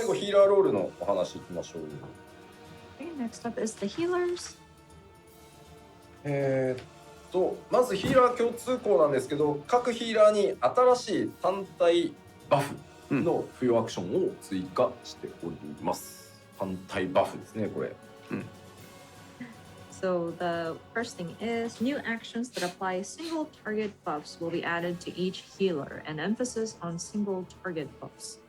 最後ヒーラーロールのお話いきましょう。Okay, next up is the healers. まずヒーラー共通項なんですけど、各ヒーラーに新しい単体バフの付与アクションを追加しております。単体バフですね、これ。So the first thing is new actions that apply single target buffs will be added to each healer, and emphasis on single target buffs.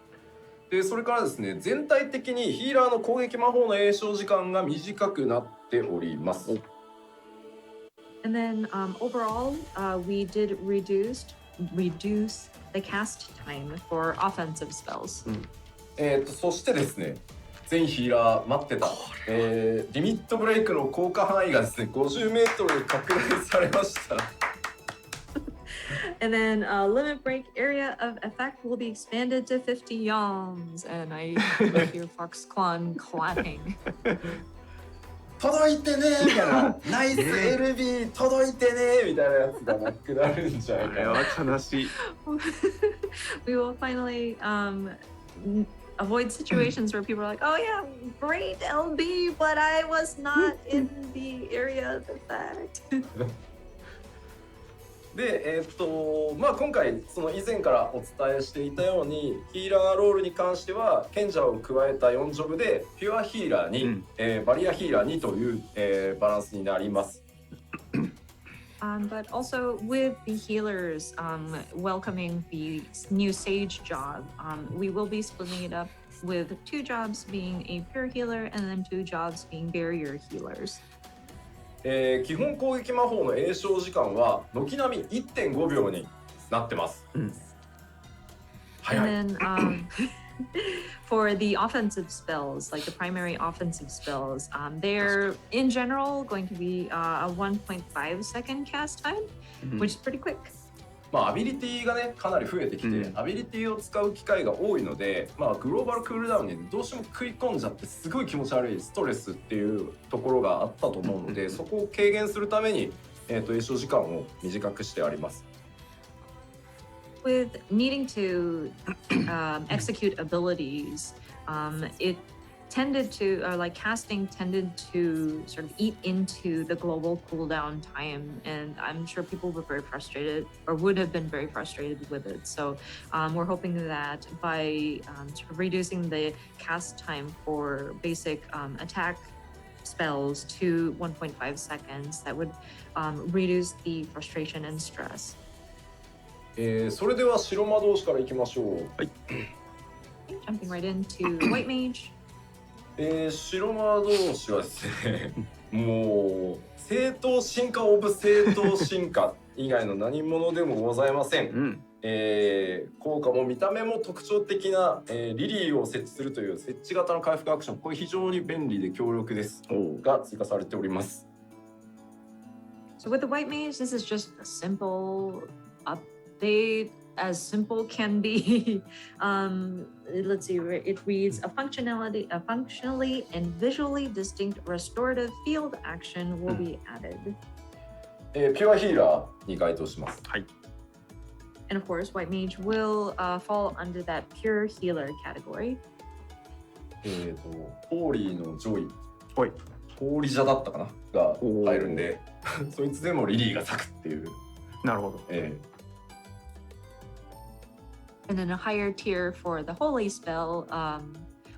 で、それからですね、全体的にヒーラーの攻撃魔法の詠唱時間が短くなっております。And then overall, we did reduce the cast time for offensive spells. そしてですね、全ヒーラー待ってた、リミットブレイクの効果範囲がですね、50メートルに拡大されました。And then limit break area of effect will be expanded to 50 yawns. And I hear Foxclaw clapping. 届いてねみたいな、ナイス LB 届いてねみたいなやつがなくなるんじゃないかな。あれは悲しい。We will finally avoid situations where people are like, oh yeah, great LB, but I was not in the area of effect. で、今回その以前からお伝えしていたようにヒーラーロールに関しては賢者を加えた4ジョブでピュアヒーラーに、バリアヒーラーにという、バランスになります。But also with the healers welcoming the new Sage job, we will be splitting it up with 2 jobs being a pure healer and then 2 jobs being barrier healers. 基本攻撃魔法の詠唱時間は軒並み 1.5 秒になってます。And then for the offensive spells, like the primary offensive spells, they're in general going to be a 1.5 second cast time, which is pretty quick. アビリティがねかなり増えてきて、アビリティを使う機会が多いので、グローバルクールダウンにどうしても食い込んじゃってすごい気持ち悪いストレスっていうところがあったと思うので、そこを軽減するために詠唱時間を短くしてあります。With needing to execute abilities, it tended to, like casting tended to sort of eat into the global cooldown time, and I'm sure people were very frustrated or would have been very frustrated with it. So we're hoping that by sort of reducing the cast time for basic attack spells to 1.5 seconds, that would reduce the frustration and stress. それでは白魔導士からいきましょう。はい。Jumping right into White Mage. 白魔導士はですねもう正当進化オブ正当進化以外の何者でもございません。効果も見た目も特徴的な、リリーを設置するという設置型の回復アクション、これ非常に便利で強力ですが追加されております。So with the White Mage, this is just a simple update, as simple can be. Let's see, it reads a functionally and visually distinct restorative field action will be added. ピュアヒーラーに該当します。はい。And of course, White Mage will fall under that pure healer category. ホーリーのジョイ、ホーリジャだったかなが入るんで、そいつでもリリーが咲くっていう。なるほど。And then a higher tier for the holy spell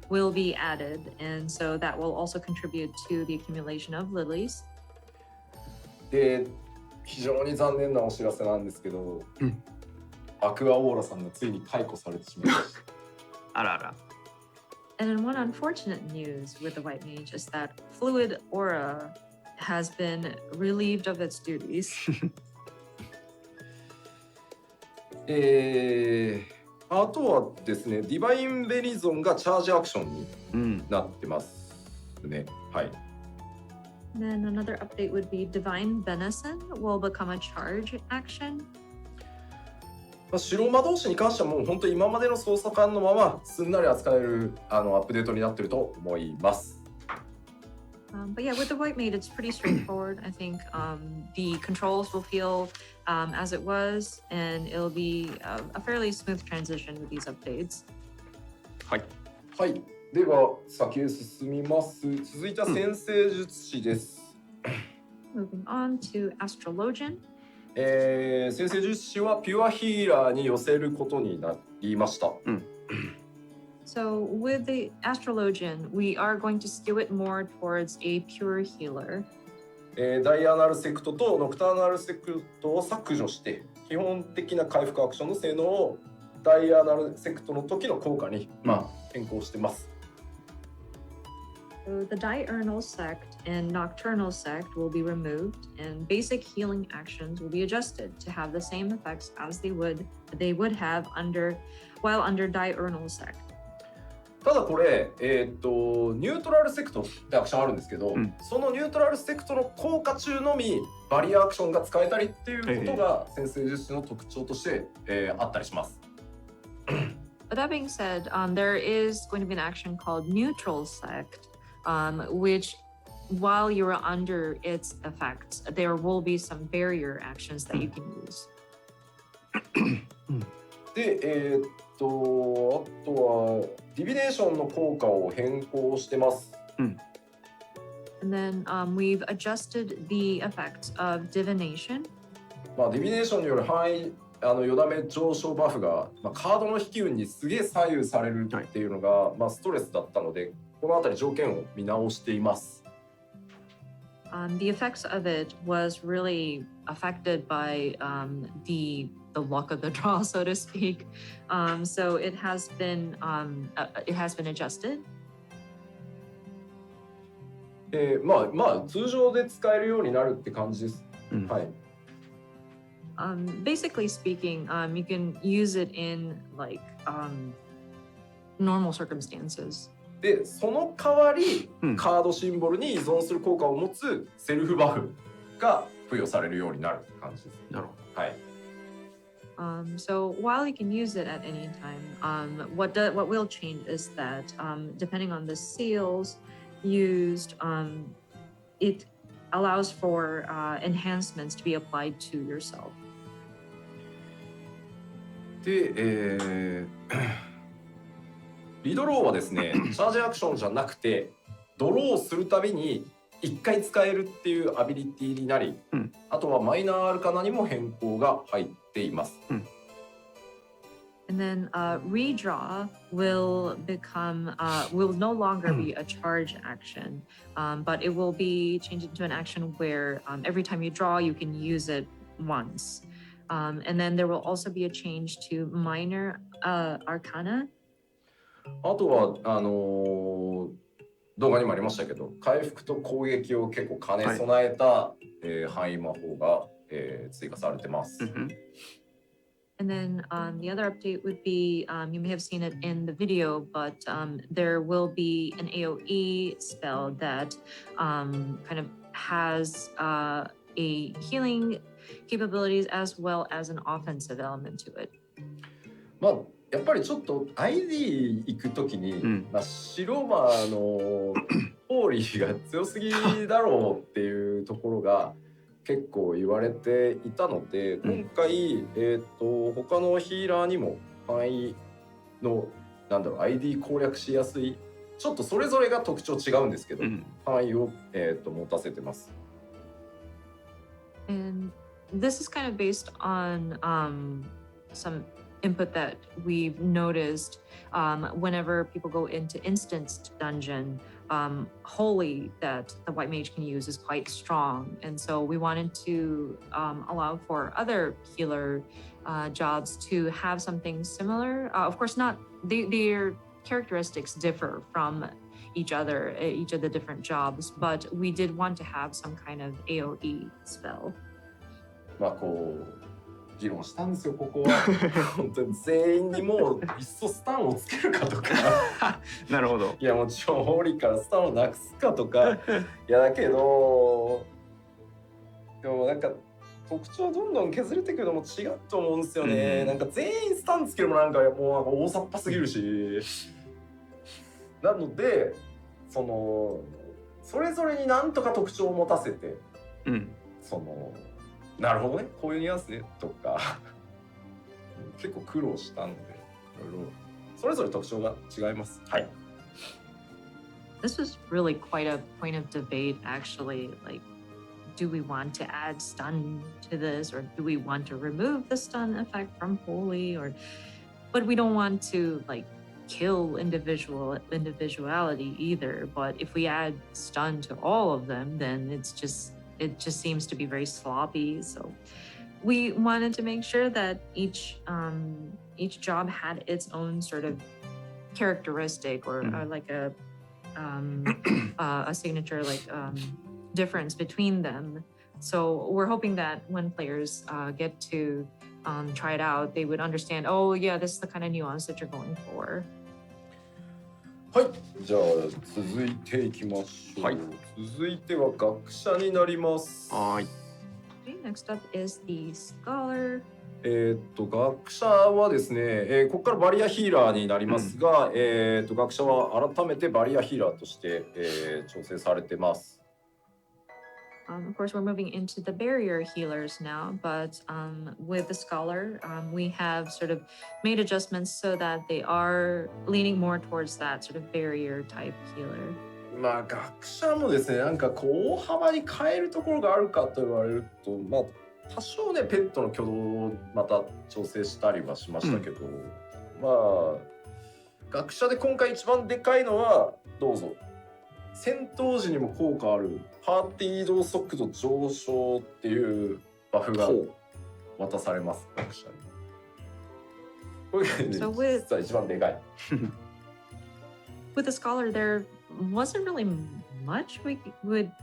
will be added, and so that will also contribute to the accumulation of lilies. で、非常に残念なお知らせなんですけど、アクアオーラさんがついに解雇されてしまいました。あらあら。And then one unfortunate news with the White Mage is that Fluid Aura has been relieved of its duties. あとはですね、ディバインベリゾンがチャージアクションになってますね。はい。Then another update would be Divine Benison will become a charge action. 白魔導士に関してはもう本当に今までの操作感のまますんなり扱えるアップデートになっていると思います。But yeah, with the White Mage, it's pretty straightforward. I think the controls will feel as it was, and it'll be a fairly smooth transition with these updates. はい。はい。では先へ進みます。続いては占星術師です。Moving on to astrologian. 占星術師はピュアヒーラーに寄せることになりました。So with the astrologian, we are going to skew it more towards a pure healer. ダイアナルセクトとノクターナルセクトを削除して基本的な回復アクションの性能をダイアナルセクトの時の効果に、変更してます。So the diurnal sect and nocturnal sect will be removed, and basic healing actions will be adjusted to have the same effects as they would have while under diurnal sect. ただこれ、ニュートラルセクトってアクションあるんですけど、そのニュートラルセクトの効果中のみバリアアクションが使えたりっていうことが占星術師の特徴として、あったりします。But that being said, there is going to be an action called neutral sect, which while you're under its effects, there will be some barrier actions that you can use. で、あとはディビネーションの効果を変更してます。And then we've adjusted the effects of divination. ディビネーションによる範囲よだめ上昇バフが、カードの引き運にすげえ左右されるっていうのが、ストレスだったのでこのあたり条件を見直しています。The effects of it was really affected by the luck of the draw, so to speak. So it has been adjusted. 通常で使えるようになるって感じです。はい。Basically speaking, you can use it in like normal circumstances. で、その代わり、カードシンボルに依存する効果を持つセルフバフが付与されるようになるって感じです。なるほど。はい。So while you can use it at any time, what will change is that depending on the seals used, it allows for enhancements to be applied to yourself. で、リドローはですね、チャージアクションじゃなくてドローするたびに1回使えるっていうアビリティになり、あとはマイナーアルカナにも変更が入っています。And then redraw will no longer be a charge action, but it will be changed into an action where every time you draw, you can use it once. And then there will also be a change to minor arcana. あとは動画にもありましたけど、回復と攻撃を結構兼ね備えた、範囲魔法が、追加されてます。And then the other update would be, you may have seen it in the video, but there will be an AoE spell that kind of has a healing capabilities as well as an offensive element to it. やっぱりちょっと ID 行くときに、白魔のポーリーが強すぎだろうっていうところが結構言われていたので、今回、他のヒーラーにも範囲のID 攻略しやすい、ちょっとそれぞれが特徴違うんですけど、範囲を、持たせてます。And this is kind of based on some input that we've noticed whenever people go into instanced dungeon. Holy that the white mage can use is quite strong, and so we wanted to allow for other healer jobs to have something similar. Of course, not their characteristics differ from each of the different jobs, but we did want to have some kind of AoE spell. 議論したんですよ、ここは。本当に全員にもういっそスタンをつけるかとか。なるほど。いやもちろんホーリーからスタンをなくすかとか。いやだけどでもなんか特徴どんどん削れていくのも違うと思うんですよね。なんか全員スタンつけるももう大雑把すぎるし。なのでそれぞれになんとか特徴を持たせて、なるほどね、こういうニュアンスねとか結構苦労したので、いろいろそれぞれ特徴が違います。はい。This was really quite a point of debate, actually. Like, do we want to add stun to this, or do we want to remove the stun effect from Holy? But we don't want to like kill individuality either. But if we add stun to all of them, then it just seems to be very sloppy. So we wanted to make sure that each job had its own sort of characteristic or like a signature like difference between them. So we're hoping that when players get to try it out, they would understand, oh yeah, this is the kind of nuance that you're going for. はい、じゃあ続いていきましょう。はい、続いては学者になります。はい。Okay, next up is the scholar. 学者はですね、ここからバリアヒーラーになりますが、学者は改めてバリアヒーラーとして、調整されてます。Of course, we're moving into the barrier healers now, but with the scholar, we have sort of made adjustments so that they are leaning more towards that sort of barrier type healer. まあ学者もですね、なんかこう大幅に変えるところがあるかと言われると、まあ多少ねペットの挙動をまた調整したりはしましたけど、まあ学者で今回一番でかいのはどうぞ。戦闘時にも効果あるパーティー移動速度上昇っていうバフが渡されます、学者に。これが、ね、実は一番でかい。With the scholar, there wasn't really much we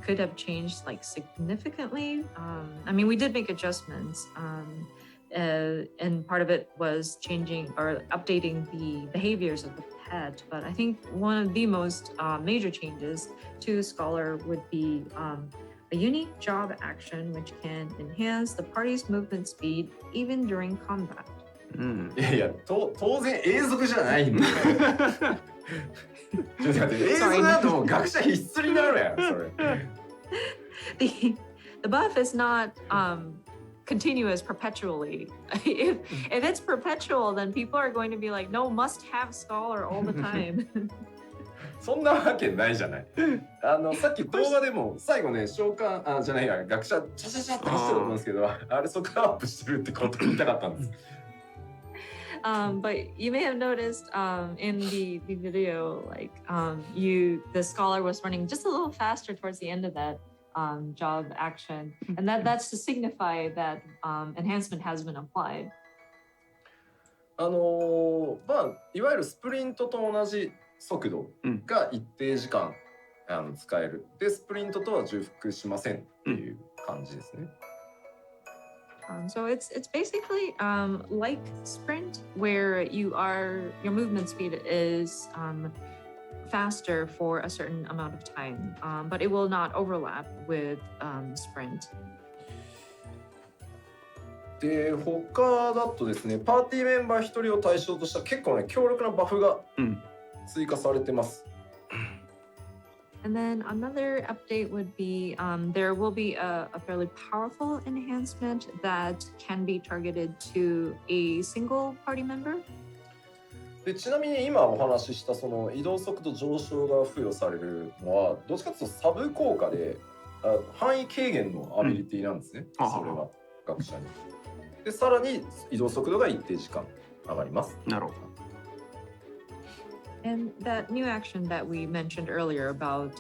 could have changed like significantly. I mean, we did make adjustments, and part of it was changing or updating the behaviors of the pet. But I think one of the most major changes to Scholar would be a unique job action which can enhance the party's movement speed even during combat. いやいや、当然永続じゃないんだよ。ちょっと待って、永続だともう学者必須になるやん、それ。The buff is not continuous perpetually. if it's perpetual, then people are going to be like, no, must have scholar all the time. そんなわけないじゃない。さっき動画でも最後ね、召喚じゃないや、学者チャチャチャって走ってたと思うんですけど、あれそこからアップしてるってこと言いたかったんです。But you may have noticed in the video, like the scholar was running just a little faster towards the end of that job action, and that's to signify that enhancement has been applied. まあいわゆるスプリントと同じ速度が一定時間使える。で、スプリントとは重複しませんっていう感じですね。So it's basically like sprint, where your movement speed is faster for a certain amount of time, but it will not overlap with sprint. で、他だとですね、パーティーメンバー一人を対象とした結構ね強力なバフが追加されてます。And then another update would be there will be a fairly powerful enhancement that can be targeted to a single party member. で、ちなみに今お話ししたその移動速度上昇が付与されるのはどっちかというとサブ効果で範囲軽減のアビリティなんですね、それは学者に。で、さらに移動速度が一定時間上がります。なるほど。And that new action that we mentioned earlier about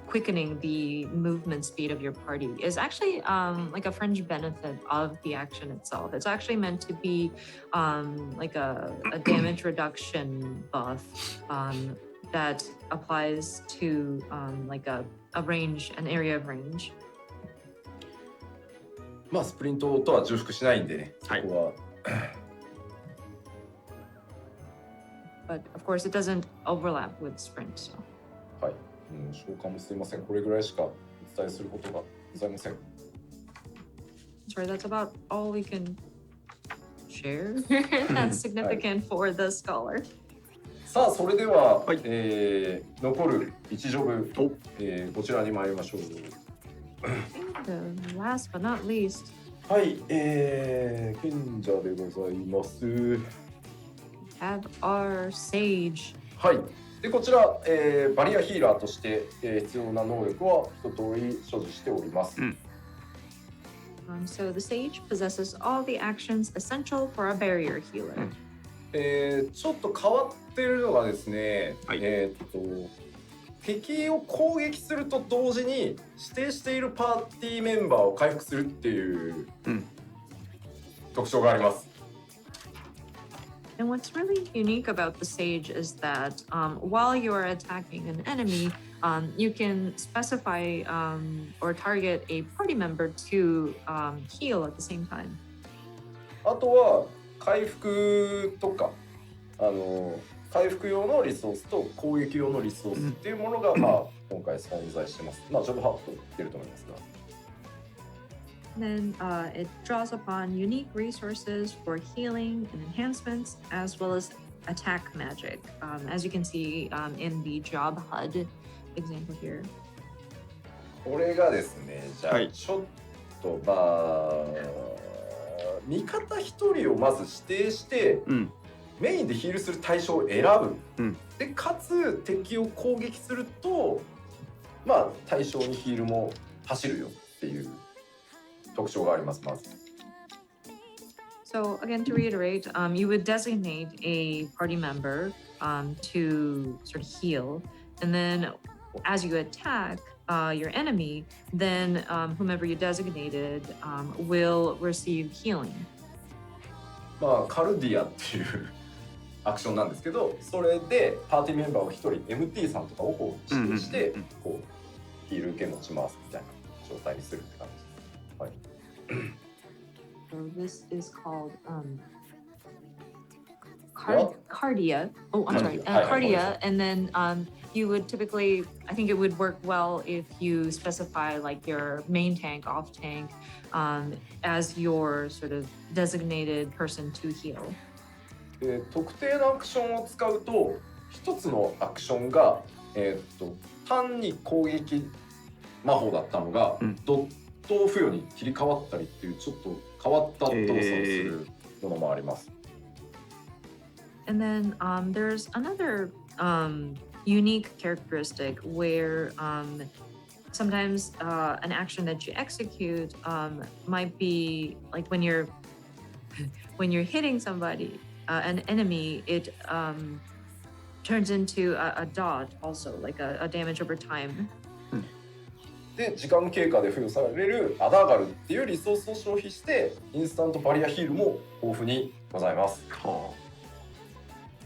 quickening the movement speed of your party is actually like a fringe benefit of the action itself. It's actually meant to be like a damage reduction buff that applies to like a range, an area of range. まあスプリントとは重複しないんでね、そこは。But of course, it doesn't overlap with sprint. So. はい、召喚もすいません。これぐらいしかお伝えすることがございません。Sorry, that's about all we can share. That's significant for the scholar. さあ、それでは、残る1ジョブ、こちらに参りましょう。The last but not least. はい、賢者でございます。have our sage. はい。でこちら、バリアヒーラーとして、必要な能力は一通り所持しております。So the sage possesses all the actions essential for a barrier healer. ちょっと変わってるのがですね、はい、敵を攻撃すると同時に指定しているパーティーメンバーを回復するっていう特徴があります。And what's really unique about the sage is that while you are attacking an enemy, you can specify or target a party member to heal at the same time. あとは回復とか回復用のリソースと攻撃用のリソースっていうものが、今回存在してます。ジョブハット出ると思いますが。Then it draws upon unique resources for healing and enhancements, as well as attack magic, as you can see in the job HUD example here. これがですね、じゃあちょっと味方一人をまず指定して、メインでヒールする対象を選ぶ、でかつ敵を攻撃すると対象にヒールも走るよっていう特徴があります。まず So again, to reiterate, you would designate a party member to sort of heal, and then as you attack your enemy, then whomever you designated will receive healing. カルディアっていうアクションなんですけど、それでパーティーメンバーを一人 MT さんとかをこう指定してこうヒール受け持ちますみたいな状態にするって感じです。はい。So this is called Cardia. Oh, I'm sorry, Cardia. And then you would typically, I think it would work well if you specify like your main tank, off tank, as your sort of designated person to heal. 特定のアクションを使うと一つのアクションが、単に攻撃魔法だったのが、ドット付与に切り替わったりっていうちょっと変わった動作をするものもあります。And then there's another unique characteristic where sometimes an action that you execute might be like when you're hitting somebody, an enemy, it turns into a dot also, like a damage over time. で時間経過で付与されるアダーガルっていうリソースを消費してインスタントバリアヒールも豊富にございます。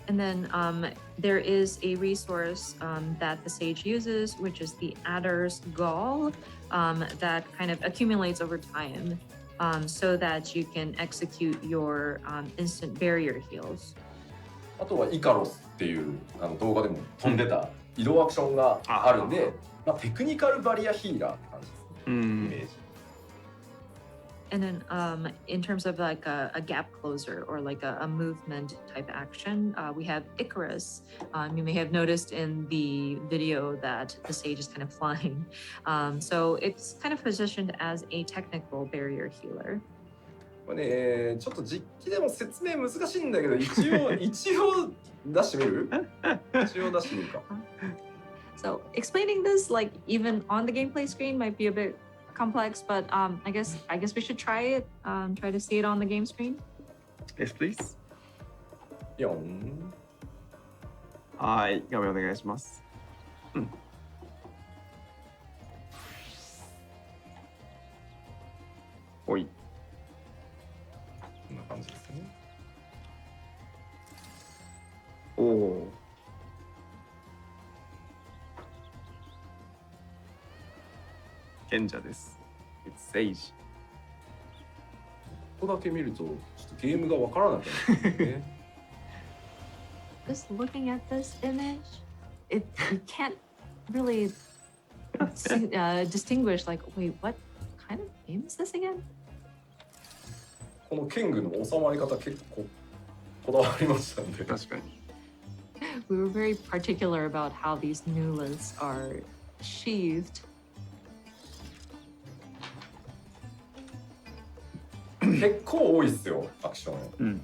And then there is a resource that the sage uses, which is the Adder's Gall, that kind of accumulates over time, so that you can execute your instant barrier heals. あとはイカロスっていう動画でも飛んでた移動アクションがあるんで、テクニカルバリアヒーラーって感じですね、イメージ。And then in terms of like a gap closer or like a movement type action, we have Icarus. You may have noticed in the video that the sage is kind of flying. So it's kind of positioned as a technical barrier healer. これね、ちょっと実機でも説明難しいんだけど、一応出してみる？一応出してみるか。So explaining this like even on the gameplay screen might be a bit complex, but I guess we should try it. Try to see it on the game screen. Yes, please. はい、画面お願いします。おい。こんな感じですね。おお。賢者です。It's Sage。ここだけ見るとちょっとゲームがわからなくなるんですね。Just looking at this image, you can't really distinguish like, wait, what kind of game is this again? このケングの収まり方結構こだわりましたんで。確かに。We were very particular about how these nulas are sheathed. 結構多いっすよ、アクション。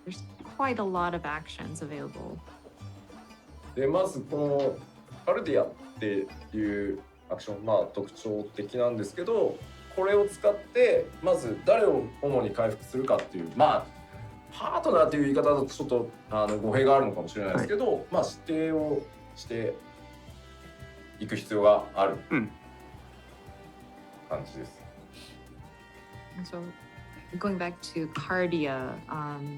There's quite a lot of actions available. でまずこのカルディアっていうアクション、まあ特徴的なんですけど、これを使ってまず誰を主に回復するかっていう、まあパートナーっていう言い方だとちょっと語弊があるのかもしれないですけど、まあ指定をしていく必要がある感じです。And so going back to Cardia,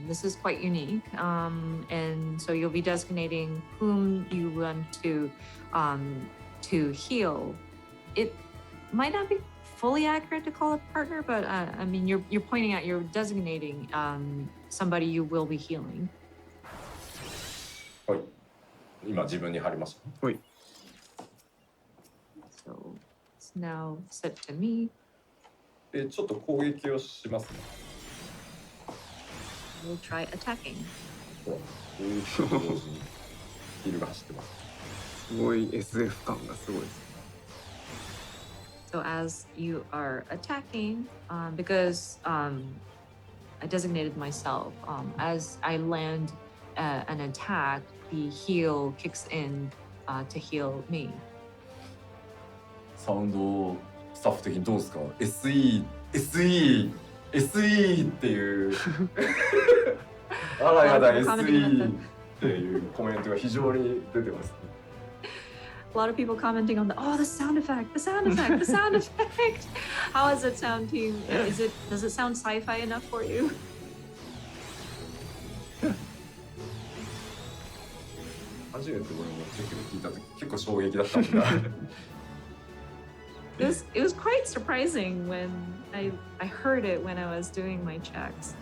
this is quite unique. And so you'll be designating whom you want to heal. It might not be fully accurate to call a partner, but I mean, you're pointing out, you're designating somebody you will be healing. はい。今自分に貼りました。はい。So it's now set to me. でちょっと攻撃をしますね。We'll try attacking. 攻撃と同時にヒールが走ってます。すごい SF 感がすごいです。So as you are attacking, because I designated myself, as I land an attack, the heal kicks in to heal me. サウンドスタッフ的にどうですか？ SE っていうあらやだ SE っていうコメントが非常に出てますね。A lot of people commenting on the sound effect, the sound effect, the sound effect. How does it sound to you? Does it sound sci-fi enough for you? 初めて俺もチェックで聞いた時結構衝撃だったんだ。It was quite surprising when I heard it when I was doing my checks.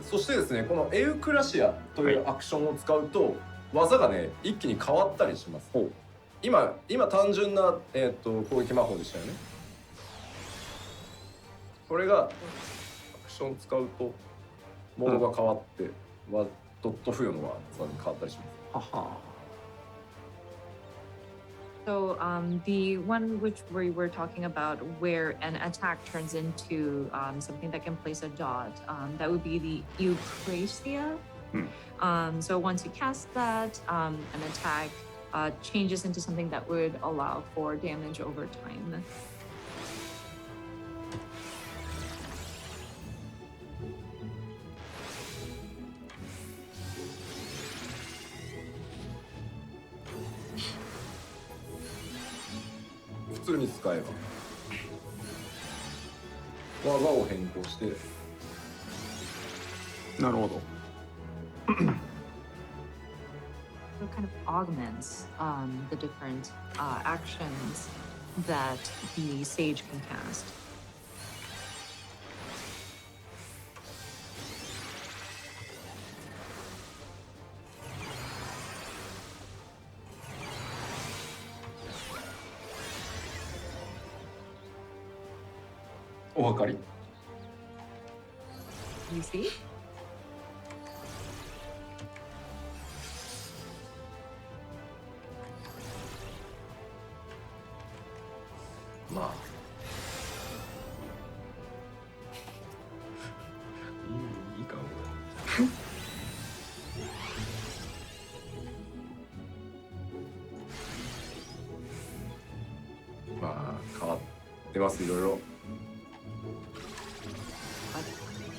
そしてですね、このエウクラシアというアクションを使うと、技がね一気に変わったりします。今単純な、攻撃魔法でしたよね。これがアクション使うとモードが変わって、ドット付与の技に変わったりします。はは。So the one which we were talking about where an attack turns into something that can place a dot, that would be the Eucrasia. So once you cast that, an attack changes into something that would allow for damage over time. 普通に使えば技を変更して。なるほど。So it kind of augments the different actions that the sage can cast. お分かり？ You see? まあいいかも。まあ変わってますいろいろ。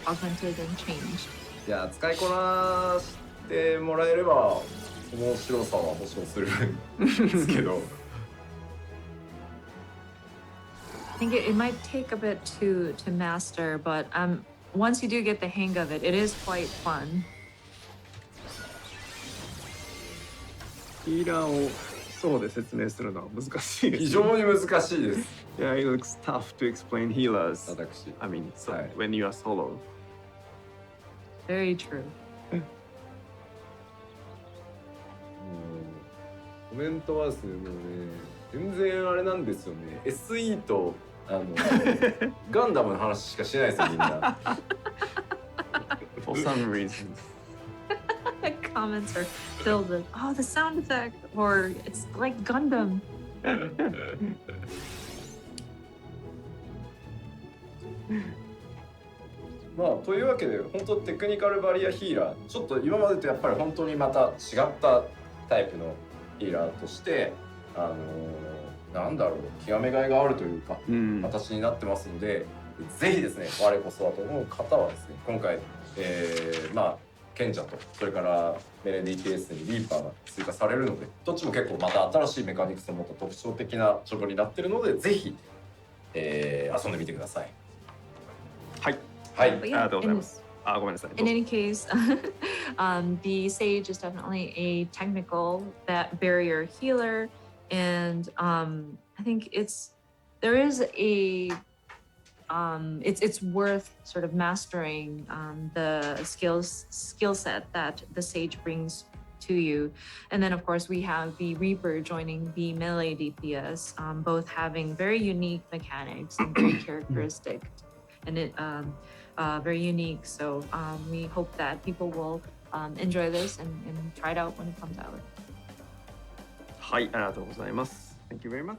Augmented and changed. いや使いこなしてもらえれば面白さは保証するんですけど。I think it might take a bit to master, but once you do get the hang of it, it is quite fun. ヒーラーをソロで説明するのは難しいです。非常に難しいです。Yeah, it looks tough to explain healers. 私。I mean, so はい。when you are solo. Very true. コメントはですね、もうね、全然あれなんですよね。SE とガンダムの話しかしないですよみんな。For some reason. Comments are filled with, oh, the sound effect, or it's like Gundam. まあというわけで本当テクニカルバリアヒーラーちょっと今までとやっぱり本当にまた違ったタイプのヒーラーとしてなんだろう極めがいがあるというか、形になってますので、ぜひですね我こそはと思う方はですね今回、まあ賢者とそれからメレディ TS にリーパーが追加されるのでどっちも結構また新しいメカニクスを持った特徴的な処分になっているのでぜひ、遊んでみてください。はい。はい。ありがとうございます。あ、ごめんなさい。In any case, the Sage is definitely a technical barrier healer, and I think there is a it's worth sort of mastering the skill set that the Sage brings to you. And then of course we have the Reaper joining the melee DPS, both having very unique mechanics and very characteristic, and very unique. So we hope that people will enjoy this and try it out when it comes out. はい、ありがとうございます。Thank you very much.